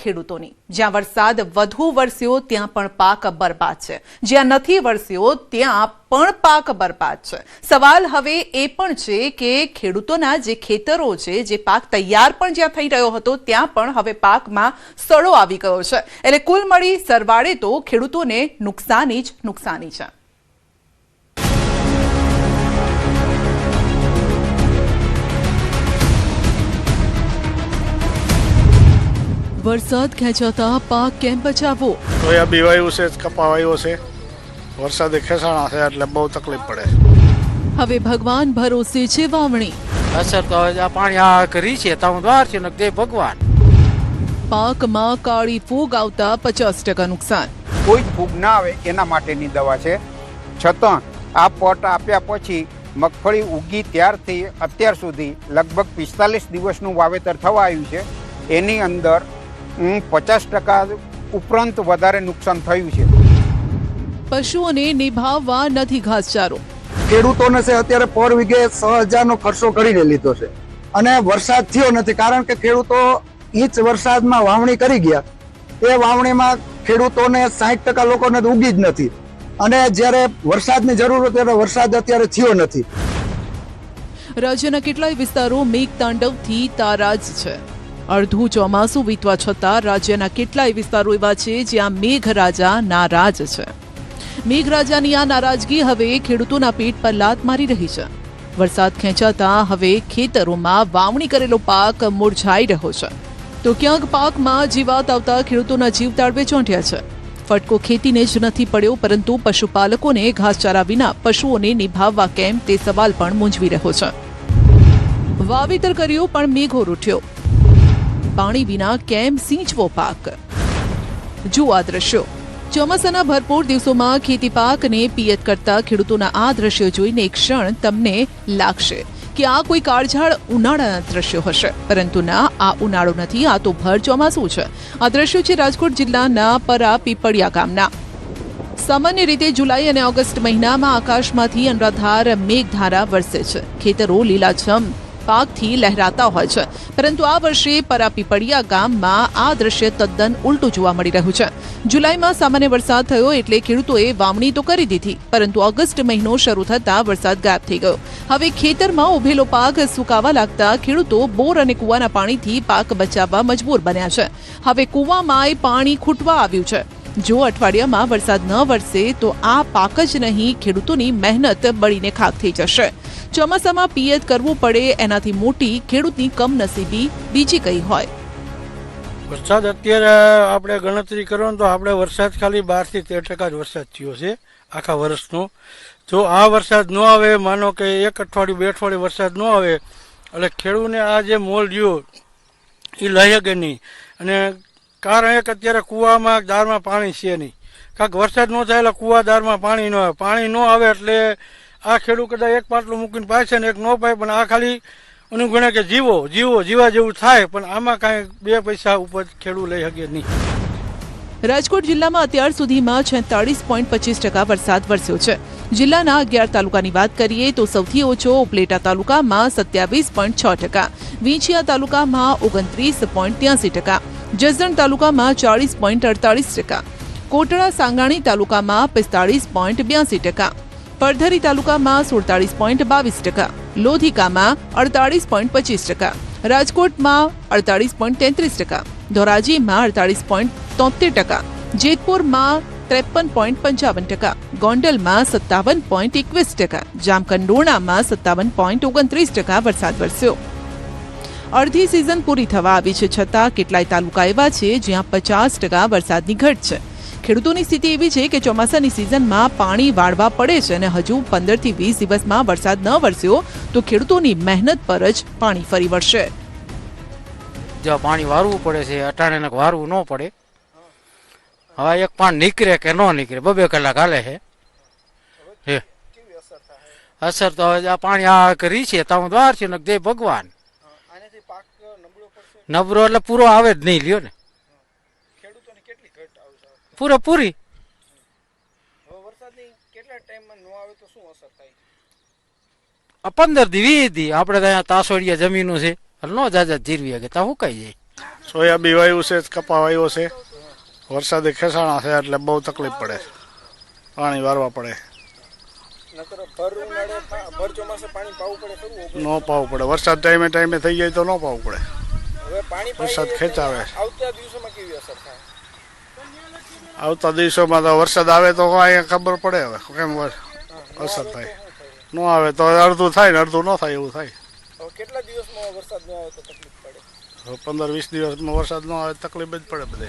ખેડૂતોની। જ્યાં વરસાદ વધુ વરસ્યો ત્યાં પણ પાક બરબાદ છે, જ્યાં નથી વરસ્યો ત્યાં પણ પાક બરબાદ છે। સવાલ હવે એ પણ છે કે ખેડૂતોના જે ખેતરો છે, જે પાક તૈયાર પણ જ્યાં થઈ રહ્યો હતો ત્યાં પણ હવે પાકમાં સડો આવી ગયો છે। એટલે કુલ મળી સરવાળે તો ખેડૂતોને નુકસાની જ નુકસાની છે। वरसाद खेंचाता पाक केम बचावो? सोया बीवायु से कपावायो से वरसाद खेसाणा से એટલે બહુ તકલીફ પડે। હવે ભગવાન ભરોસે છે વાવણી। અસર તો આ પાણી આ કરી છે તો દ્વાર છે ને દે ભગવાન। પાકમાં કાળી ફૂગ આવતા 50% નુકસાન। કોઈ ફૂગ ના આવે એના માટેની દવા છે, છતાં આ પોટ આપ્યા પછી મગફળી ઉગી ત્યારથી અત્યાર સુધી લગભગ 45 દિવસનું વાવેતર થવા આવ્યું છે। એની અંદર 50% ઉપરાંત વધારે નુકસાન થયું છે। પશુઓને નિભાવવા નથી ઘાસચારો। ખેડૂતોને છે અત્યારે પર વીઘે 6000 નો ખર્ચો કરીને લીધો છે અને વરસાદ થયો નથી, કારણ કે ખેડૂતો ઇંચ વરસાદમાં વાવણી કરી ગયા। એ વાવણીમાં ખેડૂતોને 60% લોકોને ઉગી જ નથી અને જ્યારે વરસાદની જરૂર હોય ત્યારે વરસાદ અત્યારે થયો નથી। રાજ્યના કેટલાય વિસ્તારો મેઘતાંડવથી તારાજ છે। અડધું ચોમાસું વીતવા છતાં રાજ્યના કેટલાય વિસ્તારો એવા છે જ્યાં મેઘરાજા નારાજ છે। મેઘરાજાની આ નારાજગી હવે ખેડૂતોના પેટ પર લાત મારી રહી છે। વરસાદ ખેંચાતા હવે ખેતરોમાં વાવણી કરેલો પાક મુરઝાઈ રહ્યો છે, તો ક્યાંક પાકમાં જીવાત આવતા ખેડૂતોના જીવ તાળવે ચોંટ્યા છે। ફટકો ખેતીને જ નથી પડ્યો, પરંતુ પશુપાલકોને ઘાસચારા વિના પશુઓને નિભાવવા કેમ તે સવાલ પણ મૂંઝવી રહ્યો છે। વાવેતર કર્યું પણ મેઘો રૂઠ્યો, પાણી વિના કેમ સિંચવો પાક? જુઓ આ દ્રશ્યો। ચોમાસાના ભરપૂર દિવસોમાં ખેતી પાકને પિયત કરતા ખેડૂતોના આ દ્રશ્યો જોઈને એક ક્ષણ તમને લાગશે કે આ કોઈ કાળઝાળ ઉનાળાના દ્રશ્યો હશે, પરંતુ ના, આ ઉનાળો નથી, આ તો ભર ચોમાસું છે। આ દ્રશ્યો છે રાજકોટ જિલ્લાના પરા પીપળિયા ગામના। સામાન્ય રીતે જુલાઈ અને ઓગસ્ટ મહિનામાં આકાશમાંથી અનરાધાર મેઘધારા વરસે છે, ખેતરો લીલાછમ પાકથી લહેરાતા હોય છે, પરંતુ આ વર્ષે પરાપીપળિયા ગામમાં આ દ્રશ્ય તદ્દન ઉલટું જોવા મળી રહ્યું છે। જુલાઈમાં સામાન્ય વરસાદ થયો એટલે ખેડૂતોએ વાવણી તો કરી દીધી, પરંતુ ઓગસ્ટ મહિનો શરૂ થતા વરસાદ ગાયબ થઈ ગયો। હવે ખેતરમાં ઉભેલો પાક સુકાવા લાગતા ખેડૂતો બોર અને કૂવાના પાણીથી પાક બચાવવા મજબૂર બન્યા છે। હવે કૂવામાં પાણી ખૂટવા આવ્યું છે। જો અઠવાડિયામાં વરસાદ ન વરસે તો આ પાક જ નહીં, ખેડૂતોની મહેનત બળીને ખાક થઈ જશે। ચોમાસામાં પિયત કરવું પડે એનાથી મોટી ખેડૂતની કમનસીબી બીજી કઈ હોય? વરસાદ અત્યારે આપણે ગણતરી કરો તો આપણે વરસાદ ખાલી 12 થી 13% જ વરસાદ થયો છે આખા વર્ષનો। જો આ વરસાદ ન આવે, માનો કે એક અઠવાડિયું 2 અઠવાડિયું વરસાદ ન આવે એટલે ખેડૂતને આ જે મોલ રહ્યો એ લઈ શકે નહીં। અને કારણ એક અત્યારે કૂવામાં દારમાં પાણી છે નહીં, કાંક વરસાદ ન થાય એટલે કૂવા દારમાં પાણી ન આવે, પાણી ન આવે એટલે આ ખેડૂત કદાચ એક પાટલું મૂકીને પાય છે ને એક ન પાય, પણ આ ખાલી એનું ગણે કે જીવા જેવું થાય, પણ આમાં કાંઈ 2 પૈસા ઉપર ખેડૂત લઈ શકે નહીં। રાજકોટ જિલ્લામાં અત્યાર સુધીમાં 46.25% વરસાદ વરસ્યો છે। જિલ્લાના 11 તાલુકાની વાત કરીએ તો સૌથી ઓછો ઉપલેટા તાલુકામાં 27.6%, વિંછિયા તાલુકામાં 29.83%, જસદણ તાલુકામાં 40.48%, કોટડા સાંગાણી તાલુકામાં 45.82%, પડધરી તાલુકામાં 47.22%, લોધિકામાં 48.25%, રાજકોટમાં 48.33%, ધોરાજીમાં 48.73%, જેતપુરમાં 53.55%, ગોંડલમાં 57.21%, જામકંડોરણામાં 57.29% વરસાદ વરસ્યો। અડધી સિઝન પૂરી થવા આવી છે, છતાં કેટલાય તાલુકા એવા છે જ્યાં 50% વરસાદની ઘટ છે। ખેડૂતોની સ્થિતિ એવી છે કે ચોમાસાની સિઝનમાં પાણી વાળવા પડે છે અને હજુ 15 થી 20 દિવસમાં વરસાદ ન વરસ્યો તો ખેડૂતોની મહેનત પર જ પાણી ફરી વળશે। જો પાણી વારવું પડે છે, અટાણે વારવું ન પડે। હવે એક પાણ નીકળે કે ન નીકળે 2 કલાક હાલે છે। અસર તો આ પાણી આ કરી છે તો દ્વાર છે ને દે ભગવાન। નબળો એટલે પૂરો આવે જ નહીં, લ્યો ને, પૂરેપૂરી। આ 15 થી 20 દી આપણે ત્યાં તાસોડિયા જમીનો છે, ન જાજા જીરવી કે તા હુકાઈ જાય। સોયાબી વાવ્યું છે, કપા વાવ્યો છે. વરસાદી ખેસાણા છે એટલે બહુ તકલીફ પડે, પાણી વારવા પડે. ન પાવું પડે, વરસાદ ટાઈમે થઈ જાય તો ન પાવું પડે. વરસાદ ખેંચાવે. આવતા દિવસોમાં તો વરસાદ આવે તો અહીંયા ખબર પડે હવે કેમ અસર થાય. ન આવે તો અડધું થાય ને અડધું ન થાય એવું થાય. કેટલા દિવસમાં વરસાદ ન આવે તો તકલીફ પડે? 15-20 દિવસમાં વરસાદ ન આવે તકલીફ જ પડે બધે.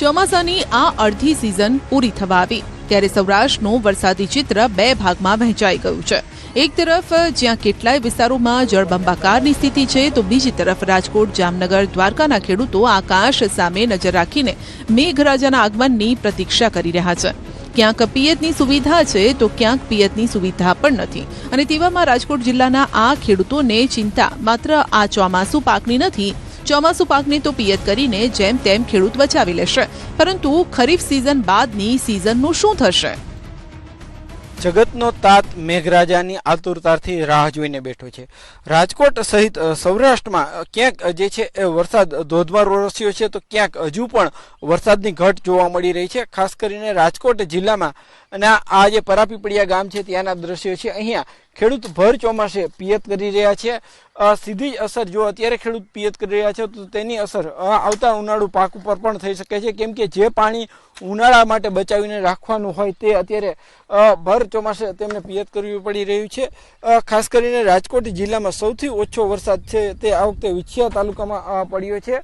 ચોમાસાની આ અડધી સિઝન પૂરી થવા આવી ત્યારે સૌરાષ્ટ્રનું વરસાદી ચિત્ર બે ભાગમાં વહેંચાઈ ગયું છે. એક તરફ જ્યાં કેટલાય વિસ્તારોમાં જળબંબાકારની સ્થિતિ છે તો બીજી તરફ રાજકોટ, જામનગર, દ્વારકાના ખેડૂતો આકાશ સામે નજર રાખીને મેઘરાજાના આગમનની પ્રતીક્ષા કરી રહ્યા છે. ક્યાંક પિયતની સુવિધા છે તો ક્યાંક પિયતની સુવિધા પણ નથી અને તેવામાં રાજકોટ જિલ્લાના આ ખેડૂતોને ચિંતા માત્ર આ ચોમાસુ પાકની નથી. ચોમાસુ પાકને તો પિયત કરીને જેમ તેમ ખેડૂત બચાવી લેશે, પરંતુ ખરીફ સિઝન બાદની સિઝનનું શું થશે? જગતનો તાત મેઘરાજાની આતુરતાથી રાહ જોઈને બેઠો છે. રાજકોટ સહિત સૌરાષ્ટ્રમાં ક્યાંક જે છે એ વરસાદ ધોધમાર વરસ્યો છે તો ક્યાંક હજુ પણ વરસાદની ઘટ જોવા મળી રહી છે. ખાસ કરીને રાજકોટ જિલ્લામાં અને આ જે પરાપીપળિયા ગામ છે ત્યાંના દ્રશ્યો છે. અહીંયા ખેડૂત ભર ચોમાસે પિયત કરી રહ્યા છે. સીધી જ અસર જો અત્યારે ખેડૂત પિયત કરી રહ્યા છે તો તેની અસર આવતા ઉનાળુ પાક ઉપર પણ થઈ શકે છે, કેમ કે જે પાણી ઉનાળા માટે બચાવીને રાખવાનું હોય તે અત્યારે ભર ચોમાસે તેમને પિયત કરવી પડી રહ્યું છે. ખાસ કરીને રાજકોટ જિલ્લામાં સૌથી ઓછો વરસાદ છે તે આ વખતે વિછિયા તાલુકામાં પડ્યો છે.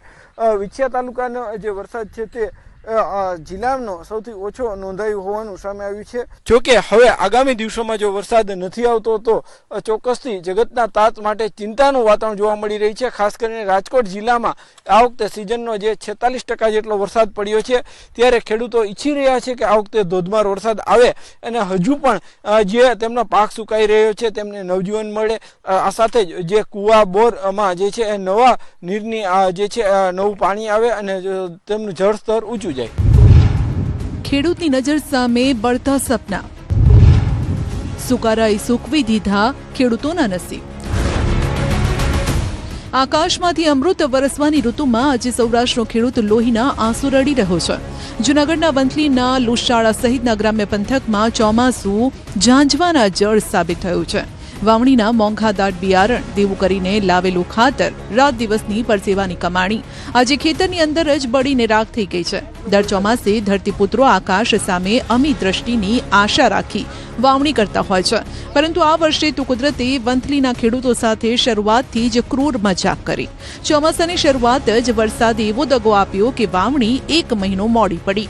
વિછિયા તાલુકાનો જે વરસાદ છે તે જિલ્લાનો સૌથી ઓછો નોંધાયું હોવાનું સામે આવ્યું છે. જોકે હવે આગામી દિવસોમાં જો વરસાદ નથી આવતો તો ચોક્કસથી જગતના તાત માટે ચિંતાનું વાતાવરણ જોવા મળી રહ્યું છે. ખાસ કરીને રાજકોટ જિલ્લામાં આ વખતે સિઝનનો જે 46% જેટલો વરસાદ પડ્યો છે ત્યારે ખેડૂતો ઈચ્છી રહ્યા છે કે આ વખતે ધોધમાર વરસાદ આવે અને હજુ પણ જે તેમનો પાક સુકાઈ રહ્યો છે તેમને નવજીવન મળે. આ સાથે જ જે કુવા બોરમાં જે છે એ નવા નીરની જે છે નવું પાણી આવે અને તેમનું જળસ્તર ઊંચું જાય. ખેડૂતની નજર સામે બળતા સપના, સુકારાએ સૂકવી દીધા ખેડૂતોના નસીબ. આકાશમાંથી અમૃત વરસવાની ઋતુમાં આજે સૌરાષ્ટ્રનો ખેડૂત લોહીના આંસુ રડી રહ્યો છે. જૂનાગઢના વંથલીના લુશાળા સહિતના ગ્રામ્ય પંથકમાં ચોમાસું ઝાંઝવાના જળ સાબિત થયું છે. વાવણીના મોંઘાદાટ બિયારણ દેવું કરીને લાવેલું ખાતર, રાત દિવસની પરસેવાની કમાણી આજે ખેતરની અંદર જ બળીને રાખ થઈ ગઈ છે. દર ચોમાસે ધરતીપુત્રો આકાશ સામે અમી દ્રષ્ટિની આશા રાખી વાવણી કરતા હોય છે, પરંતુ આ વર્ષે તો કુદરતે વંથલીના ખેડૂતો સાથે શરૂઆતથી જ ક્રૂર મજાક કરી. ચોમાસાની શરૂઆત જ વરસાદે એવો દગો આપ્યો કે વાવણી 1 મહિનો મોડી પડી.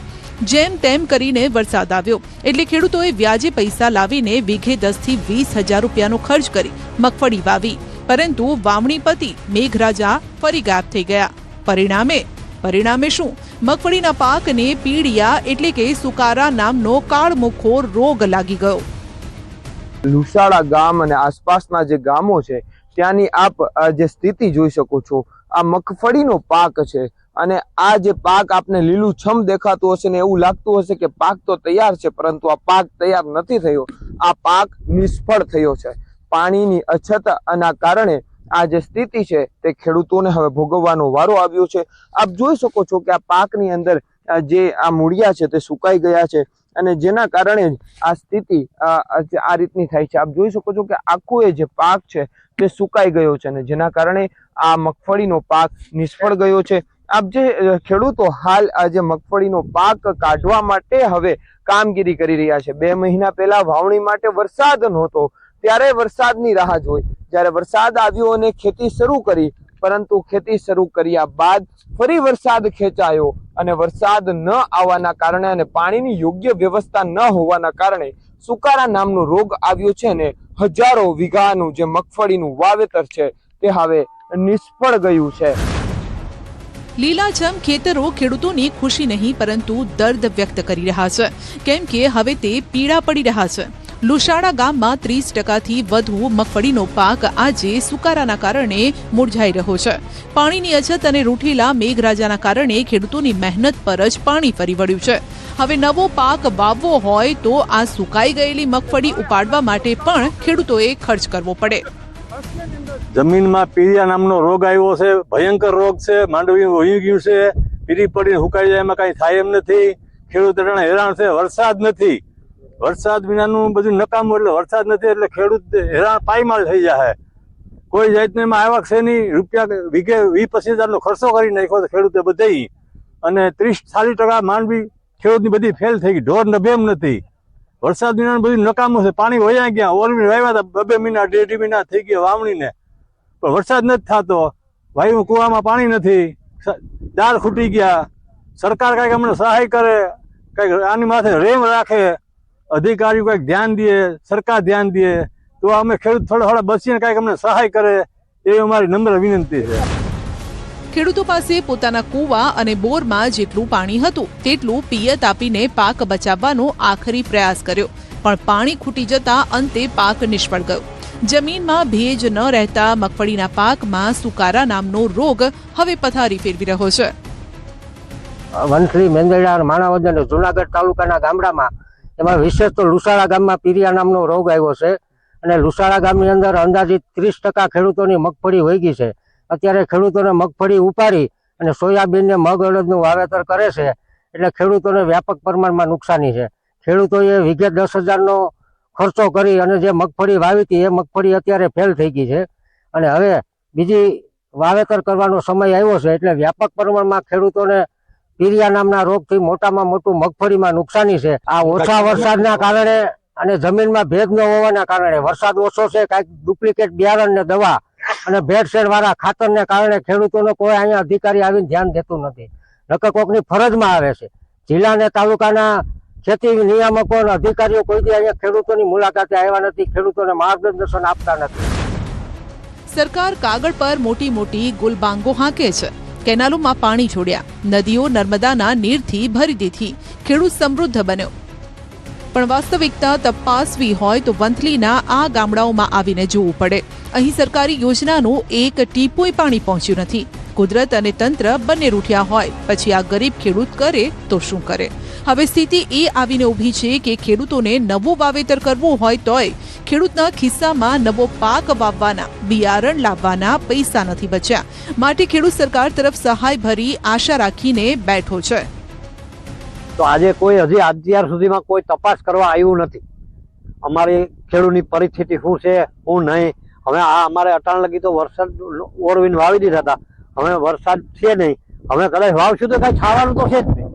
જેમ તેમ કરીને વરસાદ આવ્યો એટલે ખેડૂતોએ વ્યાજે પૈસા લાવીને વીઘે 10 થી 20 હજાર રૂપિયાનો ખર્ચ કરી મગફળી વાવી, પરંતુ વાવણી પતી મેઘરાજા ફરી ગાયબ થઈ ગયા. પરિણામે શું? મગફળીના પાકને પીડિયા એટલે કે સુકારા નામનો કાળમુખો રોગ લાગી ગયો. લુસાડા ગામ અને આસપાસના જે ગામો છે ત્યાંની આપ જે સ્થિતિ જોઈ શકો છો. આ મગફળીનો પાક છે અને આ જે પાક આપને લીલુંછમ દેખાતું હશે ને એવું લાગતું હશે કે પાક તો તૈયાર છે, પરંતુ આ પાક તૈયાર નથી થયો. આ પાક નિષ્ફળ થયો છે. પાણીની અછતના કારણે આ જે સ્થિતિ છે તે ખેડૂતોને હવે ભોગવવાનો વારો આવ્યો છે. આપ જોઈ શકો છો કે આ પાકની અંદર જે આ મૂળિયા છે તે સુકાઈ ગયા છે અને જેના કારણે આ સ્થિતિ આ રીતની થાય છે. આપ જોઈ શકો છો કે આખો એ જે પાક છે તે સુકાઈ ગયો છે અને જેના કારણે આ મગફળીનો પાક નિષ્ફળ ગયો છે. આપ જે ખેડૂતો હાલ આ જે મગફળીનો પાક કાઢવા માટે હવે કામગીરી કરી રહ્યા છે. 2 મહિના પહેલા વાવણી માટે વરસાદ નહોતો ત્યારે વરસાદની રાહ જોઈ. જ્યારે વરસાદ આવ્યો અને ખેતી શરૂ કરી, પરંતુ ખેતી શરૂ કર્યા બાદ ફરી વરસાદ ખેંચાયો અને વરસાદ ન આવવાના કારણે અને પાણીની યોગ્ય વ્યવસ્થા ન હોવાના કારણે સુકારા નામનો રોગ આવ્યો છે અને હજારો વીઘાનું જે મગફળીનું વાવેતર છે તે હવે નિષ્ફળ ગયું છે. લીલાછમ ખેતરો ખેડૂતોની ખુશી નહીં પરંતુ દર્દ વ્યક્ત કરી રહ્યા છે, કેમ કે હવે તે પીડા પડી રહ્યા છે. લુશાડા ગામમાં 30%થી વધુ મગફળીનો પાક આજે સુકારાના કારણે મુરઝાઈ રહ્યો છે. પાણીની અછત અને રૂઠેલા મેઘરાજાના કારણે ખેડૂતોની મહેનત પર જ પાણી ફરી વળ્યું છે. હવે નવો પાક વાવવો હોય તો આ સુકાઈ ગયેલી મગફળી ઉપાડવા માટે પણ ખેડૂતોએ ખર્ચ કરવો પડે. જમીનમાં પીળિયા નામનો રોગ આવ્યો છે, ભયંકર રોગ છે, માંડવી વહી ગયું છે, પીરી પડીને સુકાઈ જાય, એમાં કાંઈ થાય એમ નથી. ખેડૂત હેરાન છે, વરસાદ નથી, વરસાદ વિનાનું બધું નકામું, એટલે વરસાદ નથી એટલે ખેડૂત હેરાન પાયમાલ થઈ જાય. કોઈ જાતને એમાં આવક છે નહીં. રૂપિયા વીઘે 20-25,000નો ખર્ચો કરી નાખ્યો ખેડૂતે બધાય, અને 30-40% માંડવી ખેડૂતની બધી ફેલ થઈ ગઈ, ઢોર નભે એમ નથી. વરસાદ વિનાનું બધું નકામું છે, પાણી વયા ગયા. ઓલવી વાવ્યા હતા 2 મહિના 1.5 મહિના થઈ ગયા વાવણીને, પણ વરસાદ નથી થતો. વાયુ કુવામાં પાણી નથી, દાળ ખૂટી ગયા. સરકાર કાંઈક અમને સહાય કરે, કંઈક આની માથે રેમ રાખે, અધિકારીઓ કંઈક ધ્યાન દે, સરકાર ધ્યાન દે, તો અમે ખેડૂત થોડા બચીને કંઈક અમને સહાય કરે, એવી અમારી નમ્ર વિનંતી છે. ખેડૂતો પાસે પોતાના કૂવા અને બોરમાં જેટલું પાણી હતું તેટલું પિયત આપીને પાક બચાવવાનો આખરી પ્રયાસ કર્યો, પણ પાણી ખૂટી જતા અંતે પાક નિષ્ફળ ગયો. જમીનમાં ભેજ ન રહેતા મગફળીના પાકમાં સુકારા નામનો રોગ હવે પથારી ફેરવી રહ્યો છે. વંથલી, મેંદરડા, માણાવદર અને જુનાગઢ તાલુકાના ગામડામાં એમાં વિશેષ તો લુસાડા ગામમાં પીરિયા નામનો રોગ આવ્યો છે, અને લુસાડા ગામની અંદર અંદાજિત 30% ખેડૂતોની મગફળી વહી ગઈ છે. અત્યારે ખેડૂતોને મગફળી ઉપાડી અને સોયાબીન ને મગ અડદનું વાવેતર કરે છે, એટલે ખેડૂતોને વ્યાપક પ્રમાણમાં નુકસાની છે. ખેડૂતોએ વીઘે 10,000નો ખર્ચો કરી અને જે મગફળી વાવી હતી એ મગફળી અત્યારે ફેલ થઈ ગઈ છે, અને હવે બીજી વાવેતર કરવાનો સમય આવ્યો છે, એટલે વ્યાપક પ્રમાણમાં ખેડૂતોને પીરિયા નામના રોગથી મોટામાં મોટું મગફળીમાં નુકસાની છે. આ ઓછા વરસાદના કારણે અને જમીનમાં ભેજ ન હોવાના કારણે, વરસાદ ઓછો છે, કાંઈક ડુપ્લિકેટ બિયારણ ને દવા અને ભેળસેળ વાળા ખાતરને કારણે ખેડૂતોને કોઈ અહીંયા અધિકારી આવીને ધ્યાન દેતું નથી. નકર કોકની ફરજમાં આવે છે. જિલ્લા અને તાલુકાના ખેતી નિયામકો અને અધિકારીઓ કોઈ દી અહીંયા ખેડૂતોની મુલાકાતે આવ્યા નથી, ખેડૂતોને માર્ગદર્શન આપતા નથી. સરકાર કાગળ પર મોટી મોટી ગુલબાંગો હાંકે છે, કેનાલોમાં પાણી છોડ્યા, નદીઓ નર્મદાના નીરથી ભરી દીધી, ખેડૂત સમૃદ્ધ બન્યો. પણ વાસ્તવિકતા તપાસવી હોય તો વંથલીના આ ગામડાઓમાં આવીને જોવું પડે. અહીં સરકારી યોજનાનું એક ટીપુંય પાણી પહોંચ્યું નથી. કુદરત અને તંત્ર બંને રૂઠ્યા હોય પછી આ ગરીબ ખેડૂત કરે તો શું કરે? હવે સ્થિતિ એ આવીને ઊભી છે કે ખેડૂતોને નવું વાવેતર કરવું હોય તોય ખેડૂતના ખિસ્સામાં નવો પાક વાવવાના, બિયારણ લાવવાના પૈસા નથી બચ્યા. માટે ખેડૂત સરકાર તરફ સહાય ભરી આશા રાખીને બેઠો છે. તો આજે કોઈ હજી અત્યાર સુધીમાં કોઈ તપાસ કરવા આવ્યું નથી. અમારી ખેડૂતની પરિસ્થિતિ શું છે શું નહીં. હવે આ અમારે અટાણ લગી તો વરસાદ ઓરવીને વાવી દીધા હતા, હવે વરસાદ છે નહીં. હવે કદાચ વાવશું તો કઈ ખાવાનું તો છે જ નહીં.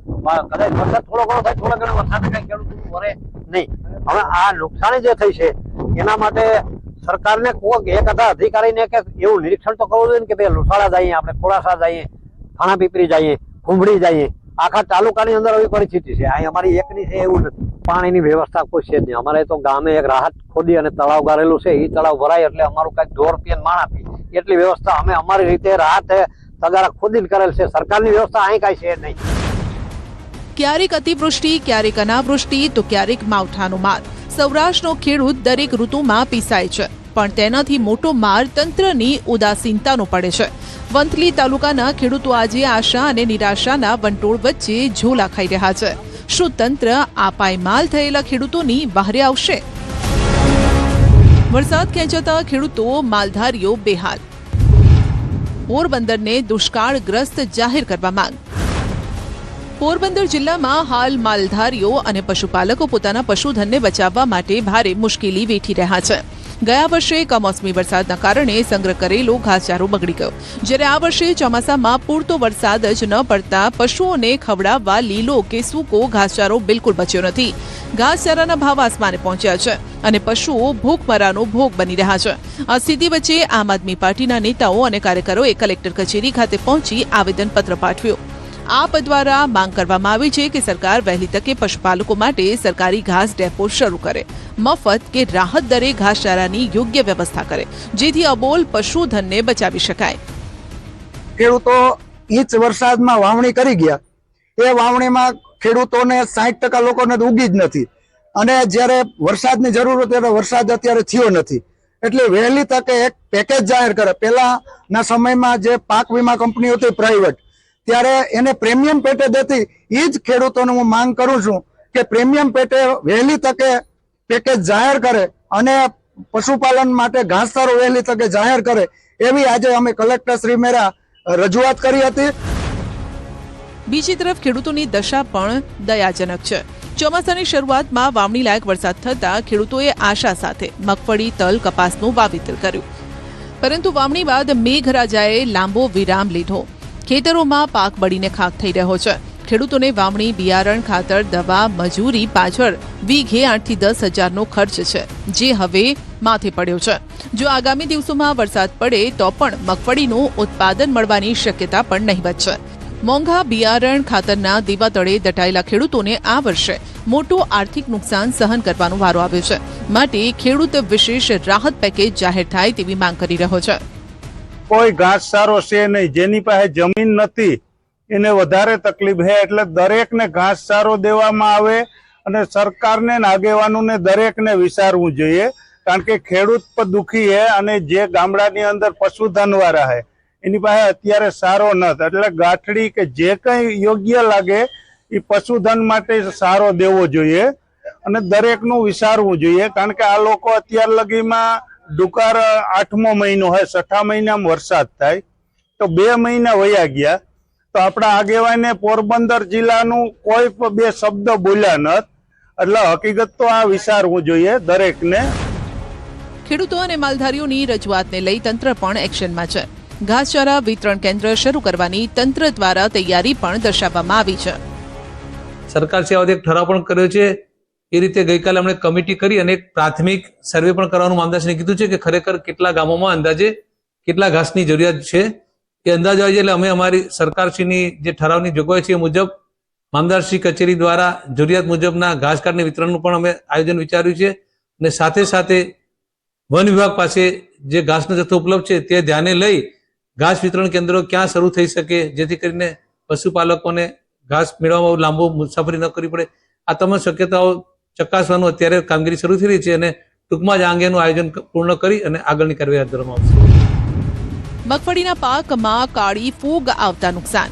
કદાચ વરસાદ થોડો ઘણો થાય, થોડા ઘણા વરસાદ કઈ ખેડૂત વરે નહીં. હવે આ નુકસાની જે થઈ છે એના માટે સરકારને કોઈક એક હતા અધિકારીને કે એવું નિરીક્ષણ તો કરવું જોઈએ ને કે ભાઈ લુસાડા જઈએ, આપણે ખોડાસા જઈએ, થાણા પીપરી જઈએ, કુંભળી જઈએ. આખા તાલુકાની અંદર આવી પરિસ્થિતિ છે. અહીં અમારી એકની છે એવું નથી. પાણીની વ્યવસ્થા કોઈ છે જ નહીં. અમારે તો ગામે એક રાહત ખોદી અને તળાવ ગારેલું છે, એ તળાવ ભરાય એટલે અમારું કઈક ઢોર પીએ માણા પીએ એટલી વ્યવસ્થા અમે અમારી રીતે રાહત તગારા ખોદીને કરેલ છે. સરકારની વ્યવસ્થા અહીં કઈ છે નહીં. ક્યારેક અતિવૃષ્ટિ, ક્યારેક અનાવૃષ્ટિ તો ક્યારેક માવઠાનો માર. સૌરાષ્ટ્રનો ખેડૂત દરેક ઋતુમાં પીસાય છે, પણ તેનાથી મોટો માર તંત્રની ઉદાસીનતાનો પડે છે. વંથલી તાલુકાના ખેડૂતો આજે આશા અને નિરાશાના વંટોળ વચ્ચે ઝોલા ખાઈ રહ્યા છે. શું તંત્ર આ પાયમાલ થયેલા ખેડૂતોની બહારે આવશે? વરસાદ ખેંચાતા ખેડૂતો માલધારીઓ બેહાલ. પોરબંદરને દુષ્કાળગ્રસ્ત જાહેર કરવા માંગ. પોરબંદર જિલ્લામાં હાલ માલધારીઓ અને પશુપાલકો પોતાના પશુધનને બચાવવા માટે ભારે મુશ્કેલી વેઠી રહ્યા છે. ગયા વર્ષે કમોસમી વરસાદના કારણે સંગ્રહ કરેલો ઘાસચારો બગડી ગયો, જ્યારે આ વર્ષે ચોમાસામાં પૂરતો વરસાદ જ ન પડતા પશુઓને ખવડાવવા લીલો કે સૂકો ઘાસચારો બિલકુલ બચ્યો નથી. ઘાસચારાના ભાવ આસમાને પહોંચ્યા છે અને પશુઓ ભૂખમરાનો ભોગ બની રહ્યા છે. આ સ્થિતિ વચ્ચે આમ આદમી પાર્ટીના નેતાઓ અને કાર્યકરોએ કલેક્ટર કચેરી ખાતે પહોંચી આવેદનપત્ર પાઠવ્યું. આપ દ્વારા માંગ કરવામાં આવી છે કે સરકાર વહેલી તકે પશુપાલકો માટે સરકારી ઘાસ ડેપો શરૂ કરે, મફત કે રાહત દરે ઘાસચારાની યોગ્ય વ્યવસ્થા કરે, જેથી અબોલ પશુધનને બચાવી શકાય. ખેડૂતો ઇંચ વરસાદમાં વાવણી કરી ગયા, એ વાવણીમાં ખેડૂતોને 60% લોકોને ઉગી જ નથી, અને જ્યારે વરસાદની જરૂર હોય ત્યારે વરસાદ અત્યારે થયો નથી. એટલે વહેલી તકે એક પેકેજ જાહેર કરે. પહેલાના સમયમાં જે પાક વીમા કંપની હતી પ્રાઇવેટ, ત્યારે એને પ્રીમિયમ પેટે દેતી. એ જ ખેડૂતોને હું માંગ કરું છું કે પ્રીમિયમ પેટે વહેલી તકે પેકેજ જાહેર કરે અને પશુપાલન માટે ઘાસચારો વહેલી તકે જાહેર કરે, એવી આજે અમે કલેક્ટર શ્રી મેરા રજૂઆત કરી હતી. બીજી તરફ ખેડૂતોની દશા પણ દયાજનક છે. ચોમાસાની શરૂઆતમાં વાવણી લાયક વરસાદ થતા ખેડૂતોએ આશા સાથે મગફળી, તલ, કપાસનું વાવેતર કર્યું. પરંતુ વાવણી બાદ મેઘરાજાએ લાંબો વિરામ લીધો. ખેતરોમાં પાક બળીને ખાક થઈ રહ્યો છે. ખેડૂતોને વાવણી, બિયારણ, ખાતર, દવા, મજૂરી પાછળ વીઘે 8 થી 10 હજારનો ખર્ચ છે, જે હવે માથે પડ્યો છે. જો આગામી દિવસોમાં વરસાદ પડે તો પણ મગફળીનું ઉત્પાદન મળવાની શક્યતા પણ નહીવત છે. મોંઘા બિયારણ, ખાતરના દીવા તળે દટાયેલા ખેડૂતોને આ વર્ષે મોટું આર્થિક નુકસાન સહન કરવાનો વારો આવ્યો છે. માટે ખેડૂત વિશેષ રાહત પેકેજ જાહેર થાય તેવી માંગ કરી રહ્યો છે. કોઈ ઘાસચારો છે નહીં, જેની પાસે જમીન નથી એને વધારે તકલીફ છે, એટલે દરેકને ઘાસચારો દેવામાં આવે અને સરકારને આગેવાનોને દરેકને વિચારવું જોઈએ, કારણ કે ખેડૂત પણ દુખી છે અને જે ગામડાની અંદર પશુધન વાળા છે એની પાસે અત્યારે સારો નથી, એટલે ગાંઠડી કે જે કંઈ યોગ્ય લાગે એ પશુધન માટે સારો દેવો જોઈએ અને દરેકનું વિચારવું જોઈએ, કારણ કે આ લોકો અત્યાર લગીમાં દુકાળ 8મો મહિનો હોય, 6ઠા મહિનામાં વરસાદ થાય તો 2 મહિના વયા ગયા, તો આપણા આગેવાને પોરબંદર જિલ્લાનું કોઈ પણ 2 શબ્દ બોલ્યા નથી, એટલે હકીકત તો આ વિચારવું જોઈએ દરેકને. ખેડૂતો અને માલધારીઓની રજૂઆતને લઈ તંત્ર પણ એક્શનમાં છે. ઘાસચારા વિતરણ કેન્દ્ર શરૂ કરવાની તંત્ર દ્વારા તૈયારી પણ દર્શાવવામાં આવી છે. સરકાર છે એક ઠરાવ પણ કર્યો છે. એ રીતે ગઈકાલે અમને કમિટી કરી અને એક પ્રાથમિક સર્વે પણ કરવાનું મામદારશ્રીને કીધું છે કે ખરેખર કેટલા ગામોમાં અંદાજે કેટલા ઘાસની જરૂરિયાત છે એ અંદાજ આવે છે. એટલે અમે અમારી સરકારશ્રીની જે ઠરાવની જોગવાઈ છે એ મુજબ મામદારશ્રી કચેરી દ્વારા જરૂરિયાત મુજબના ઘાસ કાર્ડની વિતરણનું પણ અમે આયોજન વિચાર્યું છે અને સાથે સાથે વન વિભાગ પાસે જે ઘાસનો જથ્થો ઉપલબ્ધ છે તે ધ્યાને લઈ ઘાસ વિતરણ કેન્દ્રો ક્યાં શરૂ થઈ શકે, જેથી કરીને પશુપાલકોને ઘાસ મેળવવામાં લાંબો મુસાફરી ન કરવી પડે. આ તમામ શક્યતાઓ ચકાસવાનું અત્યારે કામગીરી શરૂ થઈ રહી છે અને ટૂંકમાં જ આ અંગેનું આયોજન પૂર્ણ કરી અને આગળની કાર્યવાહી હાથ ધરવામાં આવશે. મગફળીના પાકમાં કાળી ફૂગ આવતા નુકસાન.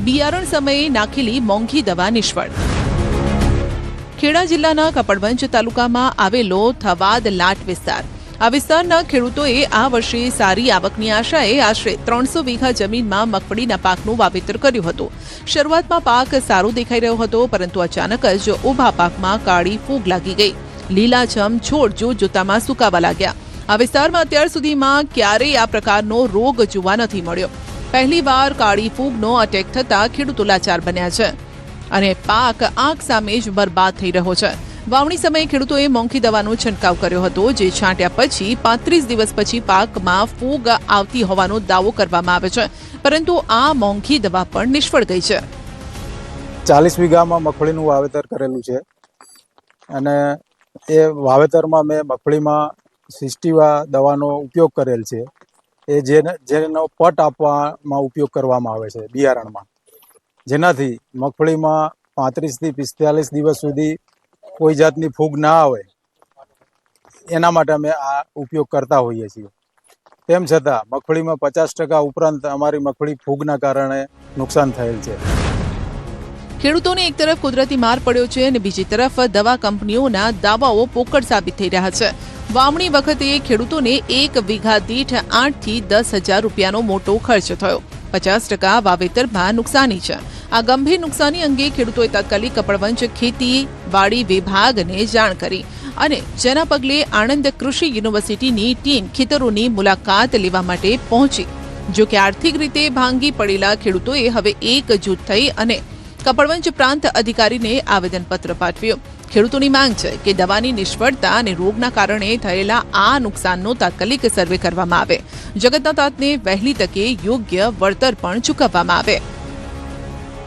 બિયારણ સમયે નાખેલી મોંઘી દવા નિષ્ફળ. ખેડા જિલ્લાના કપડવંજ તાલુકામાં આવેલો થવાદ લાટ વિસ્તાર. આ વિસ્તારના ખેડૂતોએ આ વર્ષે સારી આવકની આશાએ આશરે 300 વીઘા જમીનમાં મગફળીના પાકનું વાવેતર કર્યું હતું. શરૂઆતમાં પાક સારો દેખાઈ રહ્યો હતો, પરંતુ અચાનક જ ઊભા પાકમાં કાળી ફૂગ લાગી ગઈ. લીલાછમ છોડ જોતામાં સુકાવા લાગ્યા. આ વિસ્તારમાં અત્યાર સુધીમાં ક્યારેય આ પ્રકારનો રોગ જોવા નથી મળ્યો. પહેલીવાર કાળી ફૂગનો અટેક થતા ખેડૂતો લાચાર બન્યા છે અને પાક આંખ સામે જ બરબાદ થઈ રહ્યો છે. વાવણી સમયે ખેડૂતોએ મોંઘી દવાનો છંટકાવ કર્યો હતો, જે છાંટ્યા પછી 35 દિવસ પછી પાકમાં ફૂગ આવતી હોવાનો દાવો કરવામાં આવે છે, પરંતુ આ મોંઘી દવા પણ નિષ્ફળ ગઈ છે. 40 વીઘામાં મગફળીનું વાવેતર કરેલું છે અને એ વાવેતરમાં મેં મગફળીમાં સિસ્ટીવા દવાનો ઉપયોગ કરેલ છે. એ જેનો પટ આપવામાં ઉપયોગ કરવામાં આવે છે બિયારણમાં, જેનાથી મગફળીમાં 35 થી 45 દિવસ સુધી કોઈ જાતની ફૂગ ના આવે એના માટે અમે આ ઉપયોગ કરતા હોઈએ છીએ. તેમ છતાં મગફળીમાં 50% ઉપરાંત અમારી મગફળી ફૂગના કારણે નુકસાન થયેલ છે. ખેડૂતોને એક તરફ કુદરતી માર પડ્યો છે અને બીજી તરફ દવા કંપનીઓના દાવાઓ પોકળ સાબિત થઈ રહ્યા છે. વાવણી વખતે ખેડૂતોને 1 વીઘા દીઠ 8 થી 10 હજાર રૂપિયાનો મોટો ખર્ચ થયો. 50% વાવેતરમાં નુકસાની છે. આ ગંભીર નુકસાની અંગે ખેડૂતોએ તાત્કાલિક કપડવંજ ખેતીવાડી વિભાગને જાણ કરી અને જેના પગલે આણંદ કૃષિ યુનિવર્સિટીની ટીમ ખેતરોની મુલાકાત લેવા માટે પહોંચી. જો કે આર્થિક રીતે ભાંગી પડેલા ખેડૂતોએ હવે એકજૂથ થઈ અને કપડવંજ પ્રાંત અધિકારીને આવેદનપત્ર પાઠવ્યું. ખેડૂતોની માંગ છે કે દવાની નિષ્ફળતા અને રોગના કારણે થયેલા આ નુકસાનનો તાત્કાલિક સર્વે કરવામાં આવે. જગતના તાતને વહેલી તકે યોગ્ય વળતર પણ ચૂકવવામાં આવે.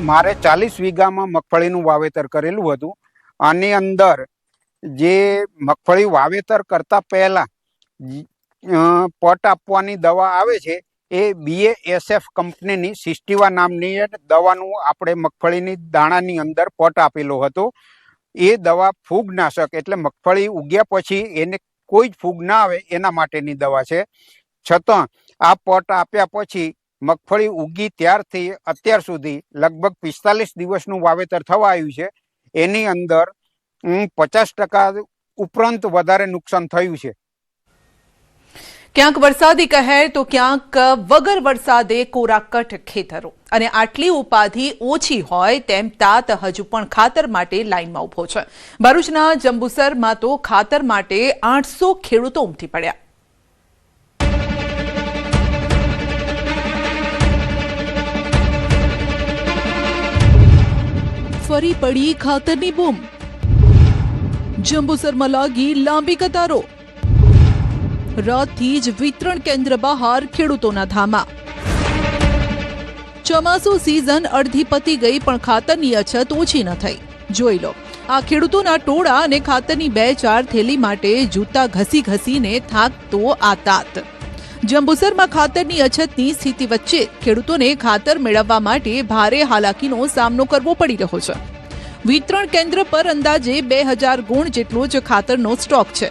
મારે 40 વીઘામાં મગફળીનું વાવેતર કરેલું હતું. આની અંદર જે મગફળી વાવેતર કરતા પહેલા પટ આપવાની દવા આવે છે એ BASF કંપનીની સિસ્ટીવા નામની દવાનું આપણે મગફળીની દાણાની અંદર પટ આપેલો હતો. એ દવા ફૂગનાશક, એટલે મગફળી ઉગ્યા પછી એને કોઈ જ ફૂગ ના આવે એના માટેની દવા છે. છતાં આ પટ આપ્યા પછી મગફળી ઉગી ત્યારથી અત્યાર સુધી લગભગ 45 દિવસનું વાવેતર થવા આવ્યું છે. એની અંદર 50% ઉપરાંત વધારે નુકસાન થયું છે. ક્યાંક વરસાદી કહેર તો ક્યાંક વગર વરસાદે કોરાકટ ખેતરો અને આટલી ઉપાધિ ઓછી હોય તેમ તાત હજુ પણ ખાતર માટે લાઇનમાં ઊભો છે. ભરૂચના જંબુસરમાં તો ખાતર માટે 800 ખેડૂતો ઉમટી પડ્યા. ફરી પડી ખાતરની બૂમ. જંબુસરમાં લાગી લાંબી કતારો. રાતથી જ વિતરણ કેન્દ્ર બહાર ખેડૂતોના ધામા. ચોમાસુ સિઝન અડધી પતી ગઈ પણ ખાતરની અછત ઓછી ન થઈ. જોઈ લો આ ખેડૂતોના ટોળા અને ખાતરની 2-4 થેલી માટે જૂતા ઘસી ઘસીને થાકતો આ તાત. જંબુસરમાં ખાતરની અછતની સ્થિતિ વચ્ચે ખેડૂતોને ખાતર મેળવવા માટે ભારે હાલાકીનો સામનો કરવો પડી રહ્યો છે. વિતરણ કેન્દ્ર પર અંદાજે 2000 ગુણ જેટલો જ ખાતરનો સ્ટોક છે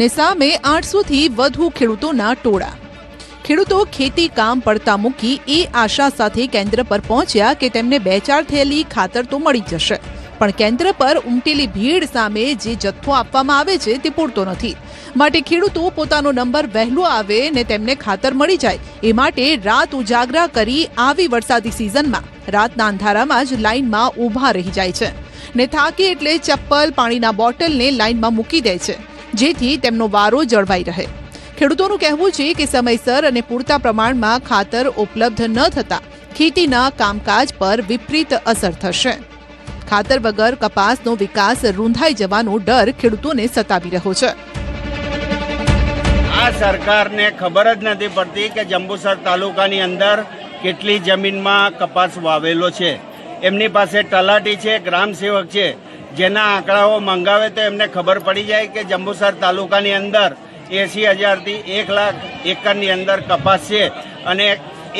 ને સામે 800 થી વધુ ખેડૂતોના ટોળા. ખેડૂતો ખેતી કામ પડતા મૂકી એ આશા સાથે કેન્દ્ર પર પહોંચ્યા કે તેમને 2-4 થેલી ખાતર તો મળી જશે, પણ કેન્દ્ર પર ઉમટેલી ભીડ સામે જે જથ્થો આપવામાં આવે છે તે પૂરતો નથી. માટે ખેડૂતો પોતાનો નંબર વહેલો આવે ને તેમને ખાતર મળી જાય એ માટે રાત ઉજાગરા કરી આવી વરસાદી સિઝનમાં રાતના અંધારામાં જ લાઇનમાં ઊભા રહી જાય છે ને થાકી એટલે ચપ્પલ પાણીના બોટલને લાઇનમાં મૂકી દે છે જેથી તેમનો વારો જળવાઈ રહે. ખેડૂતોનું કહેવું છે કે સમયસર અને પૂરતા પ્રમાણમાં ખાતર ઉપલબ્ધ ન થતા ખેતીના કામકાજ પર વિપરીત અસર થશે. ખાતર વગર કપાસનો વિકાસ રૂંધાઈ જવાનો ડર ખેડૂતોને સતાવી રહ્યો છે. આ સરકારને ખબર જ નથી પડતી કે જંબુસર તાલુકાની અંદર કેટલી જમીનમાં કપાસ વાવેલો છે. એમની પાસે તલાટી છે, ગ્રામસેવક છે, જેના આંકડાઓ મંગાવે તો એમને ખબર પડી જાય કે જંબુસર તાલુકાની અંદર 80,000 થી 1 લાખ એકરની અંદર કપાસ છે અને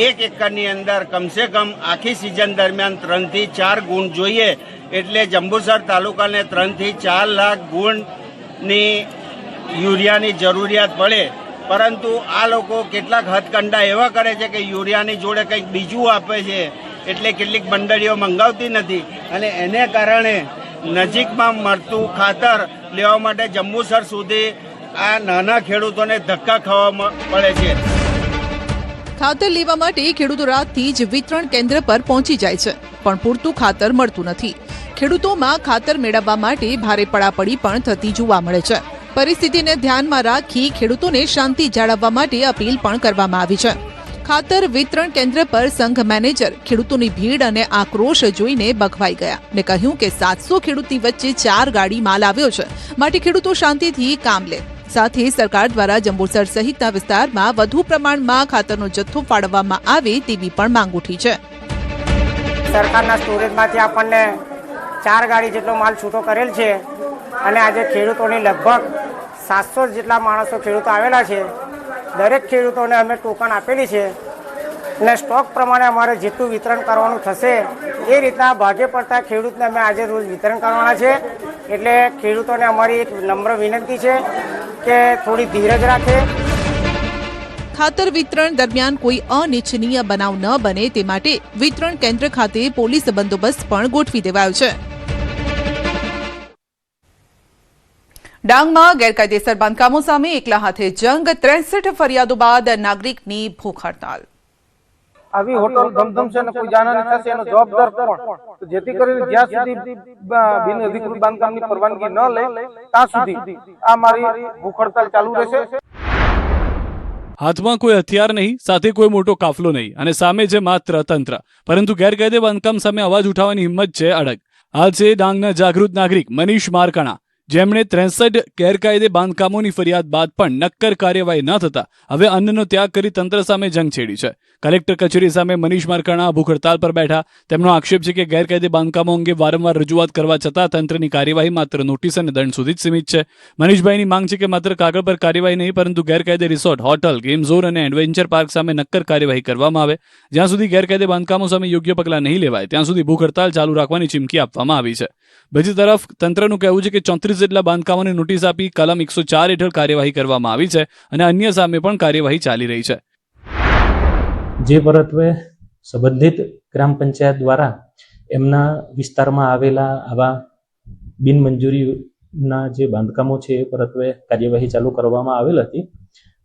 1 એકરની અંદર કમસે કમ આખી સિઝન દરમિયાન 3 થી 4 ગુણ જોઈએ. એટલે જંબુસર તાલુકાને 3 થી 4 લાખ ગુણની યુરિયાની જરૂરિયાત પડે. પરંતુ આ લોકો કેટલાક હથકંડા એવા કરે છે કે યુરિયાની જોડે કંઈક બીજું આપે છે, એટલે કેટલીક મંડળીઓ મંગાવતી નથી અને એને કારણે નજીકમાં મળતું ખાતર લેવા માટે જંબુસર સુધી આ નાના ખેડૂતોને ધક્કા ખાવા પડે છે. ખાતર લેવા માટે ખેડૂતો રાતથી જ વિતરણ કેન્દ્ર પર પહોંચી જાય છે, પણ પૂરતું ખાતર મળતું નથી. ખેડૂતોમાં ખાતર મેળવવા માટે ભારે પડાપડી પણ થતી જોવા મળે છે. પરિસ્થિતિને ધ્યાનમાં રાખી ખેડૂતોને શાંતિ જાળવવા માટે અપીલ પણ કરવામાં આવી છે. ખાતર વિતરણ કેન્દ્ર પર સંઘ મેનેજર ખેડૂતોની ભીડ અને આક્રોશ જોઈને બખવાઈ ગયા ને કહ્યું કે 700 ખેડૂતની વચ્ચે 4 ગાડી માલ આવ્યો છે, માટે ખેડૂતો શાંતિથી કામ લે. સાથે સરકાર દ્વારા જંબુસર સહિતના વિસ્તારમાં વધુ પ્રમાણમાં ખાતરનો જથ્થો ફાળવવામાં આવે તેવી પણ માંગ ઉઠી છે. સરકારના સ્ટોરેજમાંથી આપણને 4 ગાડી જેટલો માલ છૂટો કરેલ છે અને આજે ખેડૂતોની લગભગ 700 જેટલા માણસો ખેડૂતો આવેલા છે. દરેક ખેડૂતોને અમે ટોકન આપેલી છે અને સ્ટોક પ્રમાણે અમારે જેટલું વિતરણ કરવાનું થશે એ રીતના ભાગે પડતા ખેડૂતને અમે આજે રોજ વિતરણ કરવાના છે. એટલે ખેડૂતોને અમારી એક નમ્ર વિનંતી છે કે થોડી ધીરજ રાખે. ખાતર વિતરણ દરમિયાન કોઈ અનિચ્છનીય બનાવ ન બને તે માટે વિતરણ કેન્દ્ર ખાતે પોલીસ બંદોબસ્ત પણ ગોઠવી દેવાયો છે. ડાંગમાં ગેરકાયદેસર બાંધકામો સામે એકલા હાથે જંગ. 63 ફરિયાદો બાદ નાગરિકની ભૂખ હડતાલ. આવી હોટલ ધમધમશે અને કોઈ જાનહાનિ થશે એનો જવાબદાર કોણ? તો જેથી કરીને જ્યાં સુધી બિન અધિકૃત બાંધકામની પરવાનગી ન લે ત્યાં સુધી આ મારી ભૂખ હડતાલ ચાલુ રહેશે. હાથમાં કોઈ હથિયાર નહીં, સાથે કોઈ મોટો કાફલો નહીં અને સામે છે માત્ર તંત્ર. પરંતુ ગેરકાયદે બાંધકામ સામે અવાજ ઉઠાવવાની હિંમત છે અડગ. આ છે ડાંગના જાગૃત નાગરિક મનીષ મારકાણા, જેમણે 63 ગેરકાયદે બાંધકામોની ફરિયાદ બાદ પણ નક્કર કાર્યવાહી ન થતા હવે અન્નનો ત્યાગ કરી તંત્ર સામે જંગ છેડી છે. કલેક્ટર કચેરી સામે મનીષ મારકાણા ભૂખ હડતાલ પર બેઠા. તેમનો આક્ષેપ છે કે ગેરકાયદે બાંધકામો અંગે વારંવાર રજૂઆત કરવા છતાં તંત્રની કાર્યવાહી માત્ર નોટિસ અને દંડ સુધી જ સીમિત છે. મનીષભાઈની માંગ છે કે માત્ર કાગળ પર કાર્યવાહી નહીં, પરંતુ ગેરકાયદે રિસોર્ટ, હોટલ, ગેમ ઝોન અને એડવેન્ચર પાર્ક સામે નક્કર કાર્યવાહી કરવામાં આવે. જ્યાં સુધી ગેરકાયદે બાંધકામો સામે યોગ્ય પગલાં નહીં લેવાય ત્યાં સુધી ભૂખ હડતાલ ચાલુ રાખવાની ચીમકી આપવામાં આવી છે. બીજી તરફ તંત્રનું કહેવું છે કે 34 જેટલા બાંધકામોને નોટિસ આપી કલમ 104 હેઠળ કાર્યવાહી કરવામાં આવી છે અને અન્ય સામે પણ કાર્યવાહી ચાલી રહી છે. જે પરત્વે સંબંધિત ગ્રામ પંચાયત દ્વારા એમના વિસ્તારમાં આવેલા આવા બિનમંજૂરીના જે બાંધકામો છે એ પરત્વે કાર્યવાહી ચાલુ કરવામાં આવેલ હતી